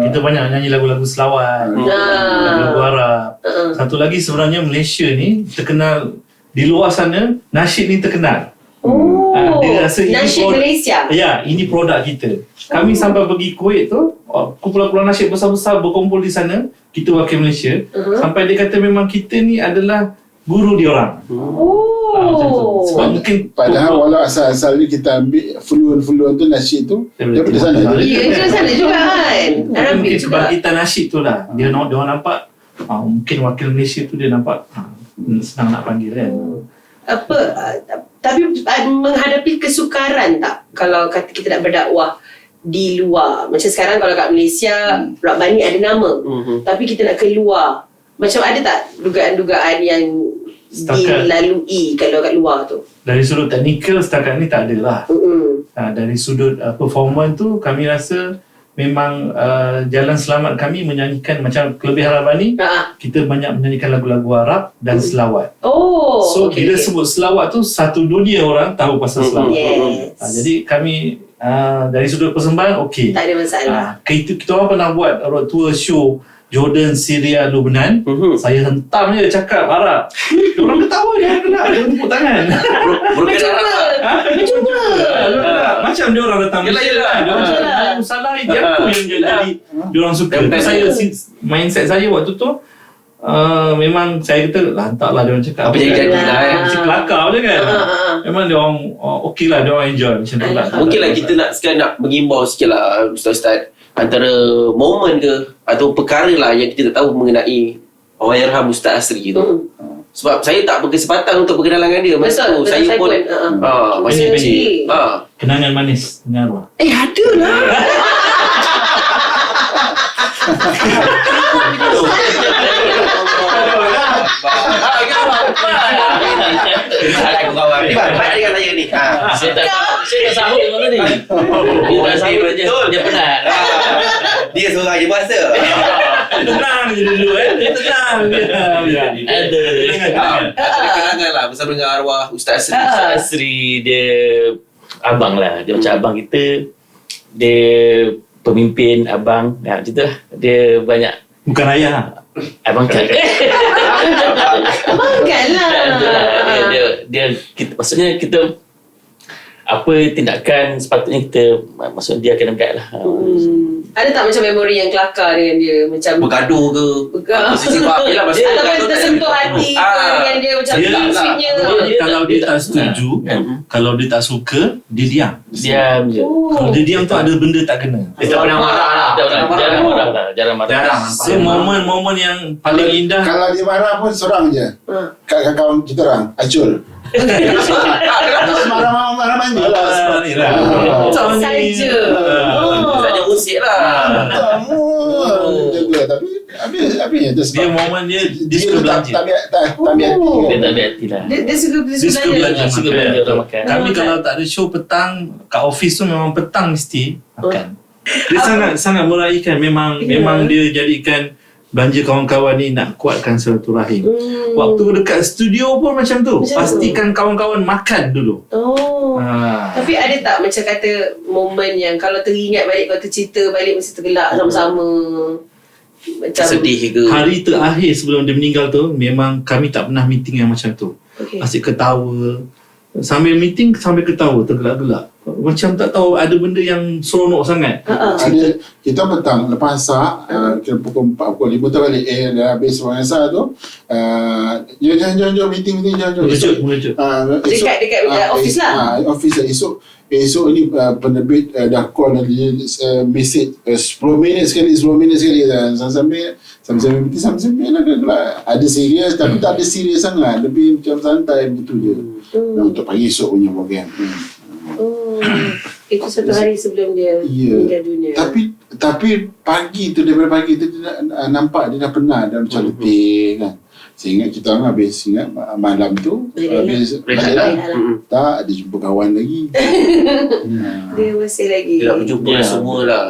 kita banyak nyanyi lagu-lagu selawat, lagu Arab. Satu lagi sebenarnya Malaysia ni terkenal di luar sana, nasyid ni terkenal. Dia rasa ini nasyid Malaysia. Ya, ini produk kita. Kami sampai pergi Kuwait tu, kumpulan-kumpulan nasyid besar-besar berkumpul di sana, kita wakil Malaysia. Sampai dia kata memang kita ni adalah guru dia orang. Sebab mungkin Padahal walau asal-asal ni kita ambil fluent tu nasyid tu daripada sana. Ya, itu sana juga kan. Arabik mungkin sebab juga. kita nasyid tu lah. Dia orang nampak mungkin wakil Malaysia tu dia nampak senang nak panggil kan. Apa tapi menghadapi kesukaran tak kalau kata kita nak berdakwah di luar, macam sekarang kalau kat Malaysia Rabbani ada nama, tapi kita nak keluar, macam ada tak dugaan-dugaan yang dilalui kalau kat luar tu? Dari sudut teknikal setakat ni tak ada lah. Dari sudut performance tu kami rasa memang jalan selamat kami menyanyikan macam kelebihan Rabbani. Kita banyak menyanyikan lagu-lagu Arab dan selawat. So bila sebut selawat tu satu dunia orang tahu pasal selawat. Jadi kami dari sudut persembahan okey. Tak ada masalah. Kita orang pernah buat road tour show Jordan, Syria, Lebanon. Saya hentam je cakap Arab. Orang ketawa dia tepuk tangan. Cuba. Macam dia orang datang Malaysia. Salah dia apa yang jadi dia orang suka. Saya mindset saya waktu tu memang saya kata lantaklah dia orang cakap apa jadi-jadilah macam kelakar je kan. Memang dia orang okey lah, dia orang enjoy macam tu lah. Mungkinlah kita sekarang nak mengimbau sikit lah Ustaz-Ustaz, antara momen ke atau perkara lah yang kita tak tahu mengenai Allahyarham Ustaz Asri tu. Sebab saya tak berkesempatan untuk berkenalan dengan dia. Masa tu saya pun masih kecil. Kenangan manis dengan arwah. Ada lah. Aku kawan ni baik dengan saya ni. Saya tak sahut dengan tadi. Dia penat. Dia seorang je puasa. Tenang je dulu dia tenang dia. Ada Kenangan lah bersama dengan arwah Ustaz Asri. Ustaz Asri dia abang lah. Dia macam abang kita. Dia pemimpin abang. Macam tu lah. Dia banyak. Bukan ayah. Abang kan. Abang kan lah. Dia kita, maksudnya kita apa tindakan sepatutnya kita maksud dia akan guide lah. Ada tak macam memori yang kelakar dengan dia, macam bergaduh ke? Posisi Pak ialah masa ataupun tersentuh hati dengan dia macam sweetnya. Kalau dia tak setuju, kalau dia tak suka, dia diam. Diam je. Kalau dia diam tu ada benda tak kena. Dia tak pernah marah lah. Jarang marah. So momen-momen yang paling indah. Kalau dia marah pun seorang je. Kat kawan kita orang, Acul. Marah-marah manja lah. Saja. Saja usik lah. Tapi habisnya tu sebab Dia momen dia suka belanja. tak ambil hati. Dia tak ambil hati lah. Dia suka belanja. Suka belanja orang makan. Kami kalau tak ada show petang kat office tu memang petang mesti makan. Dia sangat meraihkan. Memang dia jadikan belanja kawan-kawan ni nak kuatkan silaturahim. Waktu dekat studio pun macam tu. Pastikan kawan-kawan makan dulu. Tapi ada tak macam kata momen yang kalau teringat balik, kalau tercerita balik mesti tergelak sama-sama, macam Sedih ke? Hari terakhir sebelum dia meninggal tu memang kami tak pernah meeting yang macam tu. Asyik ketawa. Sambil meeting sambil ketawa tergelak-gelak. Macam tak tahu ada benda yang seronok sangat. Ada kita petang lepas asar kira pukul 4 pukul 5 tu balik dah habis semua asar tu jom meeting jom Mengejut. dekat office lah. Office lah. Esok ni penerbit dah call dia message 10 minit sekali sambil meeting lah ada serius tapi tak ada serius sangat, lebih macam santai begitu je untuk pagi esok punya program. Itu satu hari sebelum dia meninggal dunia. Tapi pagi tu, daripada pagi tu dia nampak dia dah penat, dah macam letih kan. Saya ingat kita orang habis ingat malam tu habis balik tak ada jumpa kawan lagi. Dia masih lagi. Dia nak berjumpa semua lah.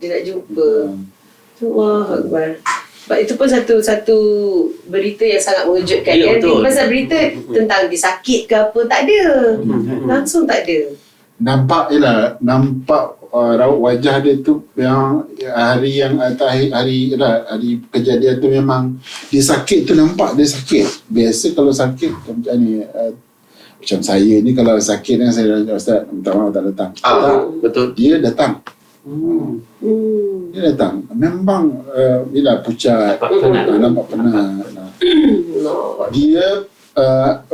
Dia nak jumpa. Allahuakbar. Sebab itu pun satu berita yang sangat mengejutkan. Ya, betul. Pasal berita tentang dia sakit ke apa, tak ada. Langsung tak ada. Nampak raut wajah dia tu yang hari kejadian tu memang dia sakit tu, nampak dia sakit. Biasa kalau sakit macam ni macam saya ni kalau sakit kan saya Ustaz minta maaf tak datang. Betul. Dia datang. Dia datang. Memang bila pucat, nampak penat. Dia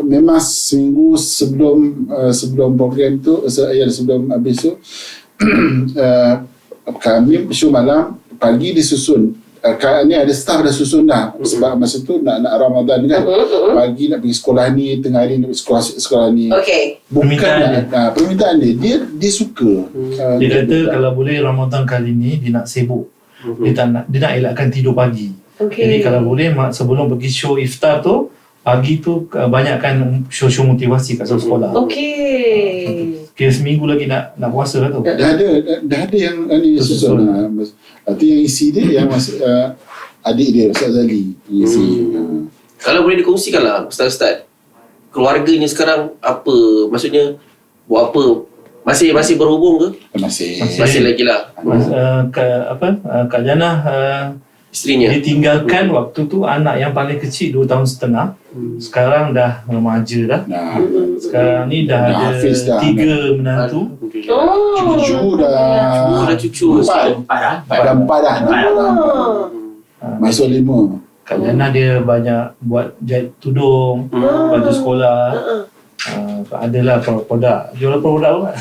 memang seminggu sebelum program tu, sebelum habis tu kami show malam, pagi disusun. Ni ada staff dah susun dah sebab masa tu nak Ramadan kan. Pagi nak pergi sekolah ni, tengah hari nak pergi sekolah ni. Bukan permintaan dia suka. Dia kata kalau boleh Ramadan kali ni dia nak sibuk. Dia nak elakkan tidur pagi. Jadi kalau boleh sebelum pergi show iftar tu, pagi tu banyakkan show-show motivasi kat sekolah. Kira seminggu lagi nak puasa lah tu. Dah ada yang ni susun. Itu yang isi dia yang adik dia Ustaz Zali isi. Kalau boleh dikongsikan lah Ustaz, keluarganya sekarang apa, maksudnya buat apa, masih berhubung ke? Masih lagi lah. Kak Janah isterinya ditinggalkan waktu tu anak yang paling kecil 2 tahun setengah. Sekarang dah remaja dah. Sekarang ni dah ada 3 menantu. Cucu dah cucu 4 dah. Masuk 5. Kak Janah dia banyak buat jahit tudung, baju sekolah. Adalah produk. Jual produk kan?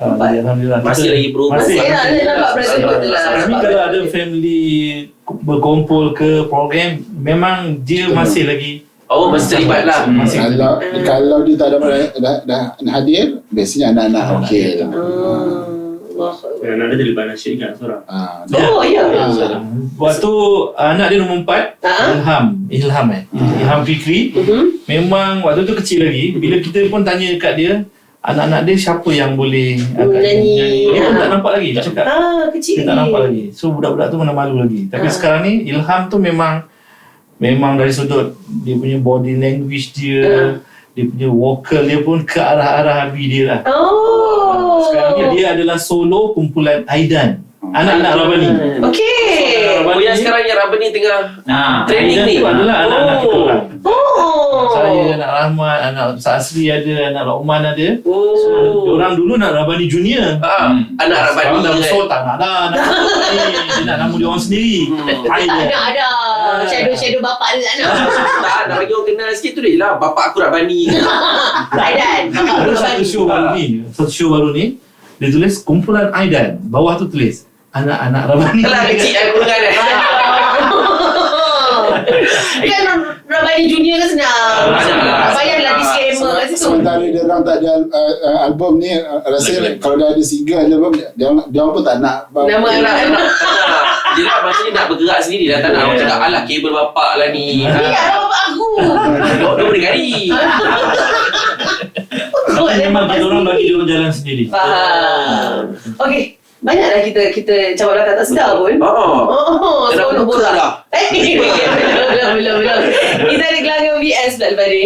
Alhamdulillah. Masih lagi berhubung. Kami kalau ada family berkumpul ke program, memang dia masih lagi masih terlibat lah. Kalau dia tak ada hadir, biasanya anak-anak okey lah. Anak dia terlibat nasyid kan seorang. Waktu anak dia nombor 4, Ilham Fikri. Memang waktu tu kecil lagi. Bila kita pun tanya dekat dia, anak-anak dia siapa yang boleh nyanyi, dia pun tak nampak lagi. Dia cakap dia tak nampak lagi. So budak-budak tu mana malu lagi. Tapi sekarang ni Ilham tu memang dari sudut dia punya body language dia, dia punya vocal dia pun ke arah-arah Abi dia lah. Sekarang ni dia adalah solo kumpulan Aidan, anak-anak Rabani. Yang sekarang yang Rabani tengah training ni adalah anak-anak kita orang. Saya, anak Rahmat, anak Ustaz Asri ada, anak Lokman ada. So, diorang dulu nak Rabani Junior. Anak Rabani sekarang dah besar tak nak dah. Dia nak nama dia orang sendiri. Ada shadow bapak dia tak nak. Nak bagi orang kenal sikit tu dia lah. Bapak aku Rabani. Aidan. Ada satu show baru ni, dia tulis kumpulan Aidan. Bawah tu tulis anak-anak Rabani. Alah kecil aku dengar dah. Kan Rabani Junior kan senang. Bayarlah disclaimer kat situ. Sementara dia orang tak ada album ni, rasa kalau dah ada single album, dia orang pun tak nak nama anak. Dia lah maksudnya nak bergerak sendiri dah, tak nak orang cakap alah kabel bapak lah ni. Ya bapak aku. Dia boleh gari. Memang kita orang bagi dia orang jalan sendiri. Faham. Okey. Banyaklah kita campur belakang tak sedar pun. Seronok bola dah. Belum. Kita ada gelanggang VS pula lepas ni.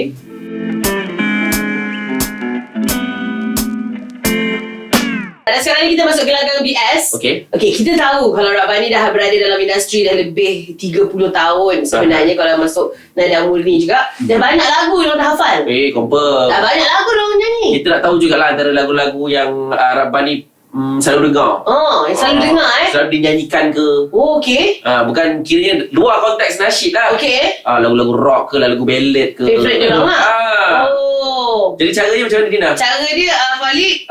Dan sekarang ni kita masuk gelanggang BS. Okey, kita tahu kalau Rabani dah berada dalam industri dah lebih 30 tahun sebenarnya. Kalau masuk nada murni juga, dah banyak lagu yang dah hafal. Confirm. Dah banyak lagu yang nyanyi. Kita nak tahu jugalah antara lagu-lagu yang Rabani selalu dengar. Yang selalu dengar selalu dinyanyikan ke. Okey. Bukan kiranya luar konteks nasyid lah. Okey. Lagu-lagu rock ke, lagu ballad ke. Favorite dia orang lah. Jadi caranya macam mana Dina? Cara dia Falik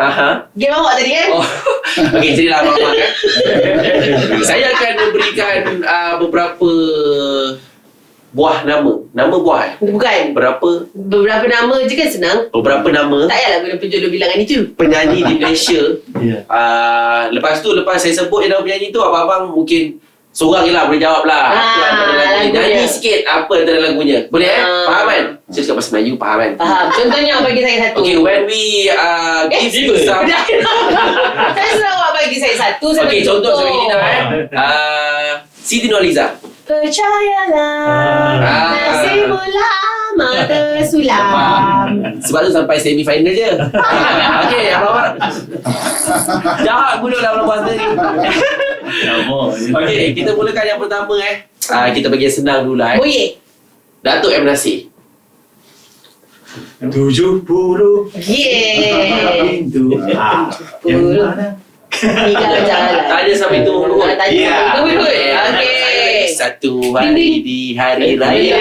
game awak tadi kan? Okey, jadilah abang-abang kan. Saya akan memberikan beberapa buah nama buah Bukan. Beberapa nama je kan senang. Beberapa nama. Tak payahlah guna penjodoh bilangan itu. Penyanyi di Malaysia. Lepas saya sebut je nama penyanyi tu, abang-abang mungkin seorang je lah boleh jawab lah. Nyanyi sikit apa antara lagunya. Boleh faham kan? Saya cakap bahasa Melayu, faham kan? Faham. Contohnya bagi saya satu. Okay, when we give you some. Saya suruh awak bagi saya satu. Okay, contoh seperti ini Siti Nurhaliza. Percayalah, nasibmu lama tersulam. Sebab tu sampai semi final je. Okay, abang-abang. Jahat guna dalam bahasa ni. Okay, kita mulakan yang pertama Kita bagi yang senang dulu lah Boleh. Datuk M. Nasir. 70 pintu. Yang mana? Tinggal jalan. Tanya sampai tu. Tanya Ya. sampai tu. Okey. Satu hari di hari raya.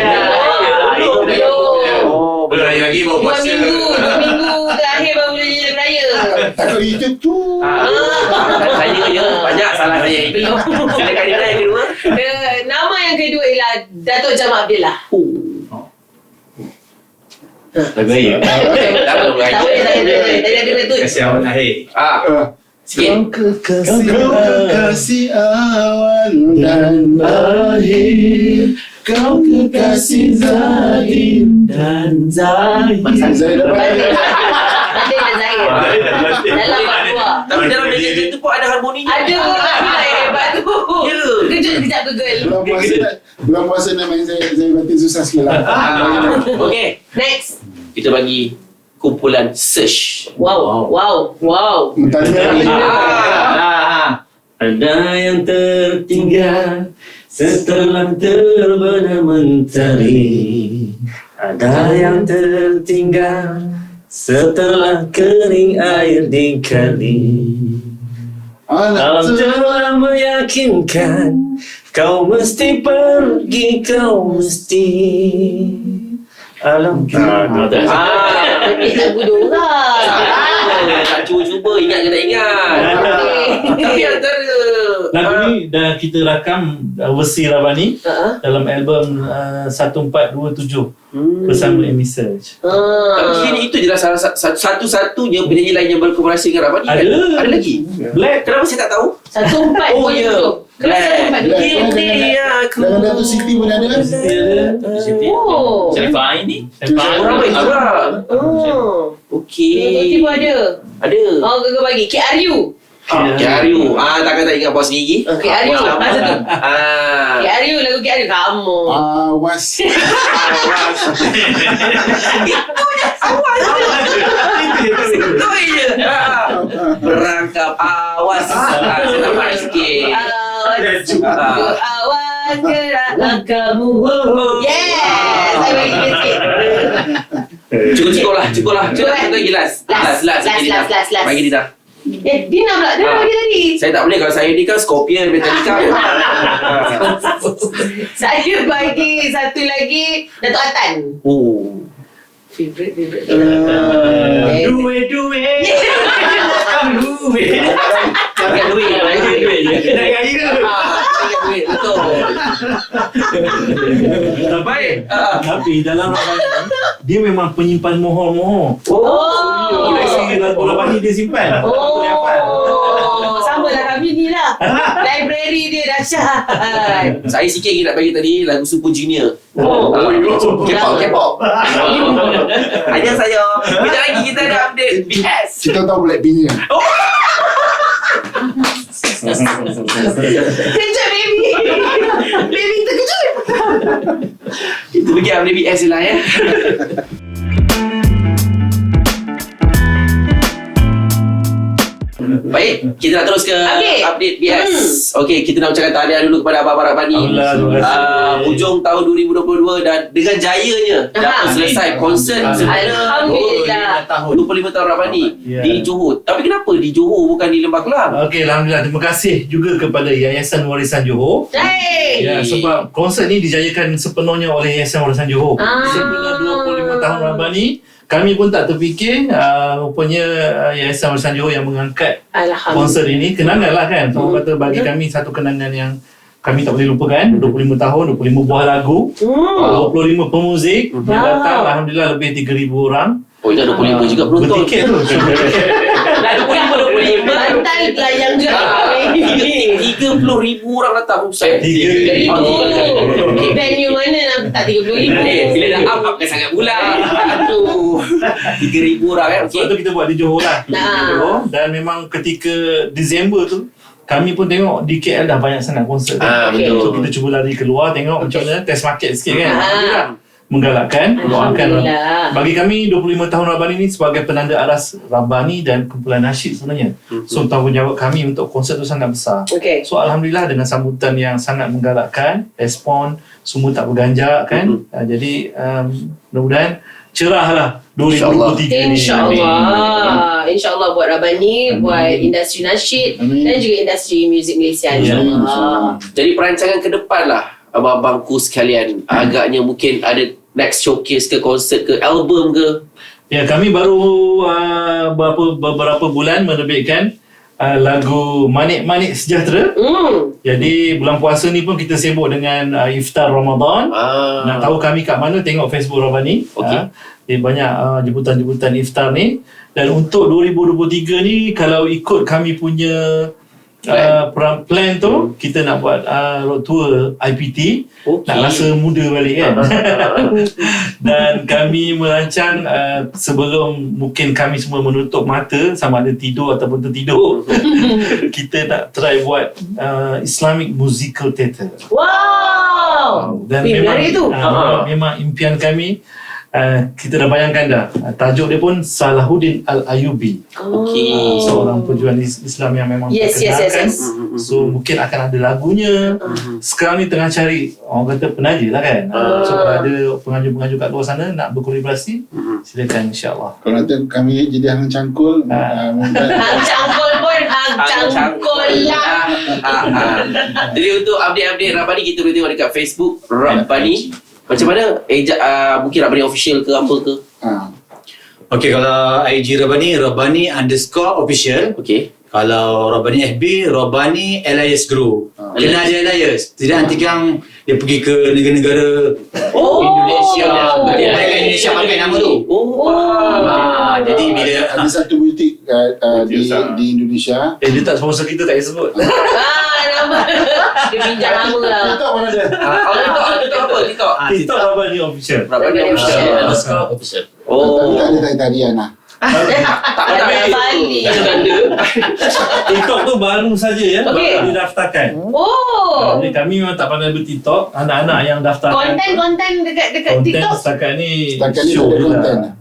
Belum. Oh, Belum raya lagi baru 2 puasa. minggu terakhir baru boleh jadi raya. Takut YouTube tu. Saya je banyak salah saya. Belum. Silakan Dina yang kedua. Nama yang kedua ialah Datuk Jamal Abdillah. Lagu raya. Tak perlu Tak lagi. boleh, tak boleh. Tadi ada betul. Kasih awal lahir. Sikit. Kau kekasih awal dan akhir, kau kekasih Zahid Dan Zahid. Zahid dapat Nanti dan Zahir. Dalam bab dua. Tapi dalam legend tu pun ada harmoninya. Ada itulah yang hebat tu. Ya. Kejut kejap Google. Bulan puasa nak main Zahid Batin susah sikit lah. Okey. Next. Kita bagi kumpulan search. Wow. Mentanya Ada yang tertinggal setelah terbenam mentari. Ada yang tertinggal setelah kering air di kali. Alam telah meyakinkan kau mesti pergi, kau mesti. Alam Ini lagu dorang. Tak cuba-cuba ingat ke tak ingat. Tapi antara Lagu ni dah kita rakam versi Rabani dalam album 1427 bersama Amy Search. tapi ini itu je lah salah satu-satunya penyanyi lain yang berkolaborasi dengan Rabani kan? Ada. Ada lagi. Black. Kenapa saya tak tahu? 1427. Oh, ya. Kenapa 1427? Ini aku. dalam Datuk Siti pun ada. Oh. Syarifah ini. Orang baik juga. Oh. Okey. Tiba ada. Ada. Oh, Gagal bagi. KRU. KRU. Takkan tak ingat bos gigi. KRU. Bos lama. Masa tu. Ah. KRU, lagu KRU. Kamu. Awas. Itu je. Berangkap awas. Saya nampak sikit. Awas gerak langkahmu. Yes. Saya bagi dia sikit. Cukup lah. Cukup lagi last. Last. Bagi Dina. Dina pula. Dia bagi tadi. Saya tak boleh kalau saya ni kan Scorpion Metallica. Saya bagi satu lagi Datuk Atan. Oh. Favorite. Duit. Jangan duit. Nak kaya. Betul. Baik. Tapi dalam Rabani dia memang penyimpan mohon-mohon. Oh. Koleksi lagu Rabani dia simpan. Boleh hafal. Oh, sama lah kami ni lah. Library dia dahsyat. Saya sikit lagi nak bagi tadi lagu Super Junior. K-pop. Hanya saya. Kita lagi kita ada update BS. Kita tahu Blackpink ni. Kejut baby. Baby terkejut. Kita pergi update BS je lah ya. Baik, kita nak terus ke update BS. Okey, kita nak ucapkan tahniah dulu kepada Abang-Abang Rabani. Hujung tahun 2022 dan dengan jayanya dapat selesai konsert sempena Alhamdulillah. 25 tahun Rabani Ya. di Johor. Tapi kenapa di Johor bukan di Lembah Kelang? Okey, Alhamdulillah. Terima kasih juga kepada Yayasan Warisan Johor. Hey. Ya, sebab konsert ni dijayakan sepenuhnya oleh Yayasan Warisan Johor. Sempena 25 tahun Rabani, kami pun tak terfikir rupanya Yayasan Warisan Johor yang mengangkat konser ini. Kenangan lah kan. Orang kata bagi kami satu kenangan yang kami tak boleh lupakan. 25 tahun, 25 buah lagu, 25 pemuzik yang datang. Alhamdulillah lebih 3,000 orang. Oh, itu 25 juga penonton. Bertiket tu. Dah 25. Bantal layang je. 30,000 orang datang. Saya 3,000. Venue mana nak tak 30,000? Bila dah up kan sangat pula. Aduh. 3,000 orang kan. Sebab tu kita buat di Johor lah. Di Johor. Dan memang ketika Disember tu, kami pun tengok di KL dah banyak sangat konsert. Betul. So kita cuba lari keluar tengok macam mana test market sikit kan. Alhamdulillah. Menggalakkan, doakan. Alhamdulillah. Bagi kami 25 tahun Rabani ni sebagai penanda aras Rabani dan kumpulan nasyid sebenarnya. So tanggungjawab kami untuk konsert tu sangat besar. Okey. So Alhamdulillah dengan sambutan yang sangat menggalakkan, respon semua tak berganjak kan. Jadi mudah-mudahan cerah lah 2023 ni. InsyaAllah buat Rabani, buat industri nasyid dan juga industri muzik Malaysia. InsyaAllah. Jadi perancangan ke depan lah abang-abangku sekalian, agaknya mungkin ada next showcase ke, konsert ke, album ke? Ya, kami baru beberapa bulan menerbitkan lagu Manik-Manik Sejahtera. Jadi bulan puasa ni pun kita sibuk dengan iftar Ramadan. Nak tahu kami kat mana, tengok Facebook Rabani. Banyak jemputan-jemputan iftar ni. Dan untuk 2023 ni, kalau ikut kami punya plan tu, kita nak buat road tour IPT. Nak rasa muda balik kan. Dan kami merancang sebelum mungkin kami semua menutup mata, sama ada tidur ataupun tertidur, kita nak try buat Islamic Musical Theatre. Wow. Dan memang impian kami. Kita dah bayangkan dah, tajuk dia pun Salahuddin Al-Ayubi. Seorang pejuang Islam yang memang terkenal. So mungkin akan ada lagunya. Sekarang ni tengah cari, orang kata penaja lah kan. So kalau ada penganjur-penganjur kat luar sana nak berkolaborasi, silakan insyaAllah. Kalau nanti kami jadi hang cangkul, Hang cangkul pun hang cangkul lah. Jadi untuk update-update Rabani, kita boleh tengok dekat Facebook Rabani. Macam mana? Mungkin Rabani official ke apa ke? Okey, kalau IG Rabani, Rabani_official. Okey. Kalau Rabani FB, Rabani Elias Group. Kena ada Elias. Tidak nanti kan dia pergi ke negara-negara Indonesia. Mereka Indonesia pakai nama tu. Jadi bila ada satu butik di Indonesia. Dia tak sponsor kita, tak payah sebut. Nama dia pinjam nama lah. TikTok mana ada? TikTok apa? TikTok Rabani official. Rabani official. Tapi tak ada tarian lah. Tak ada Bali. TikTok tu baru saja ya, baru didaftarkan. Jadi kami memang tak pandai ber-TikTok. Anak-anak yang daftarkan Konten dekat konten TikTok. setakat ni Setakat ni show tak ada je konten. lah.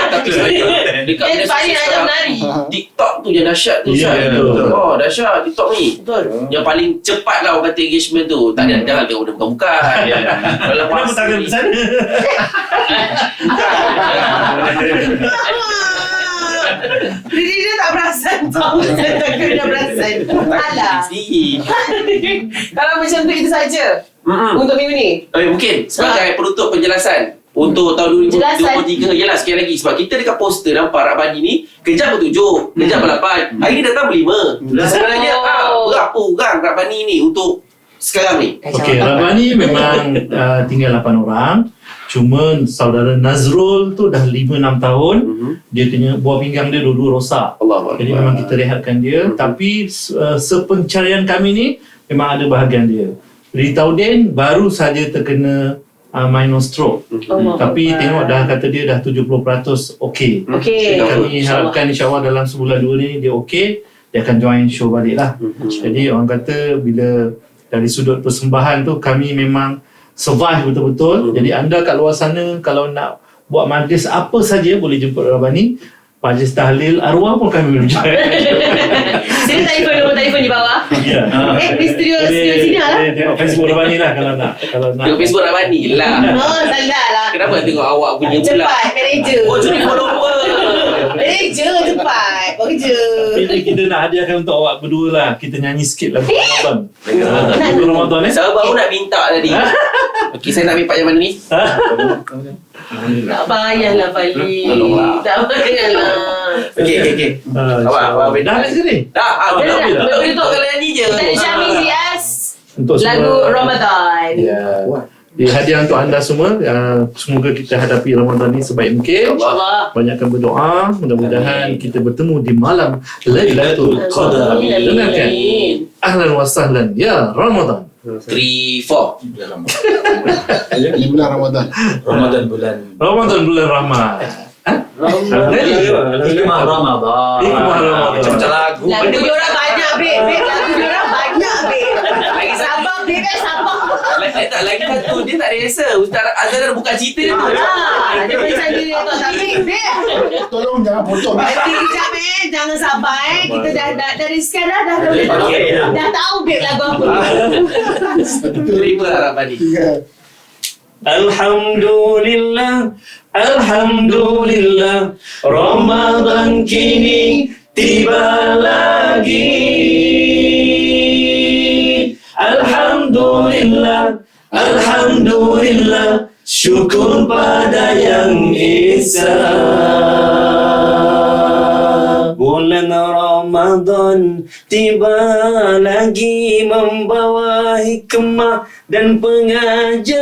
Tapi dekat Dia paling nak ajak menari. TikTok tu je dahsyat tu. Ya, betul. Dahsyat TikTok ni. Yang paling cepat lah orang kata engagement tu. Tak ada, jangan tengok dia bukan-bukan. Kalau Kenapa tak ada di sana? Dia tak perasan tau. Saya takut dia perasan. Alah. Kalau macam tu itu saja untuk minggu ni. Mungkin sebagai penutup penjelasan untuk tahun 2023, yelah sekali lagi, sebab kita dekat poster nampak Rabani ni kejap ber-7, kejap ber-8, hari ni datang ber-5. Sebenarnya berapa orang Rabani ni untuk sekarang ni? Okey, Rabani memang tinggal 8 orang. Cuma saudara Nazrul tu dah 5-6 tahun. Dia punya buah pinggang dia dulu rosak. Jadi memang kita rehatkan dia. Tapi sepencarian kami ni memang ada bahagian dia. Ritaudin baru saja terkena minor stroke. Tapi tengok dah kata dia dah 70% okey. Kami harapkan insyaAllah dalam sebulan 2 ni dia okey. Dia akan join show balik lah. Jadi orang kata bila dari sudut persembahan tu kami memang survive betul-betul. Jadi anda kat luar sana kalau nak buat majlis apa saja boleh jemput Rabani. Majlis tahlil arwah pun kami boleh join. Sini nombor telefon di bawah. Ya. Di studio sini lah. Tengok Facebook Rabani lah kalau nak. Tengok Facebook Rabani lah. Salah lah. Kenapa tengok awak punya pula? Cepat manager. Curi follower. Manager cepat. Bekerja. Tapi kita nak hadiahkan untuk awak berdua lah. Kita nyanyi sikit lagu Ramadan. Lagu Ramadan Saya baru nak minta tadi. Okey, saya nak ambil part yang mana ni? Tak payahlah Fali. Tak payahlah. Okey. Awak dah habis ke ni? Dah. Untuk kalau nyanyi je. Kita ada Syami Zias. Untuk lagu semua Ramadan. Ya. Hadiah untuk anda semua. Semoga kita hadapi Ramadan ni sebaik mungkin. InsyaAllah. Banyakkan berdoa. Mudah-mudahan kita bertemu di malam Lailatul Qadar. Dengarkan. Ahlan wa sahlan ya Ramadan. 3, 4. Ini bulan Ramadan. Ramadan bulan rahmat. Hikmah Ramadan. Macam lagu. Lagu diorang banyak, Beb. Lagu diorang banyak, Beb. Lagi sabar, Beb. Sabar. Lagi satu, dia tak rasa. Ustaz Azhar dah buka cerita dia tu. Dia macam dia tu. Tapi, Beb. Tolong jangan potong. Nanti kejap, jangan sabar, Kita dah dari sekarang dah tahu, Beb, lagu apa. Terima lah Rabani. Alhamdulillah, Alhamdulillah, Ramadan kini tiba lagi. Alhamdulillah, Alhamdulillah, syukur pada Yang Esa. Bulan Ramadan tiba lagi membawa hikmah dan pengajaran,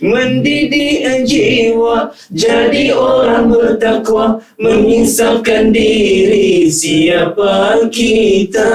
mendidik jiwa jadi orang bertakwa, menginsafkan diri siapa kita.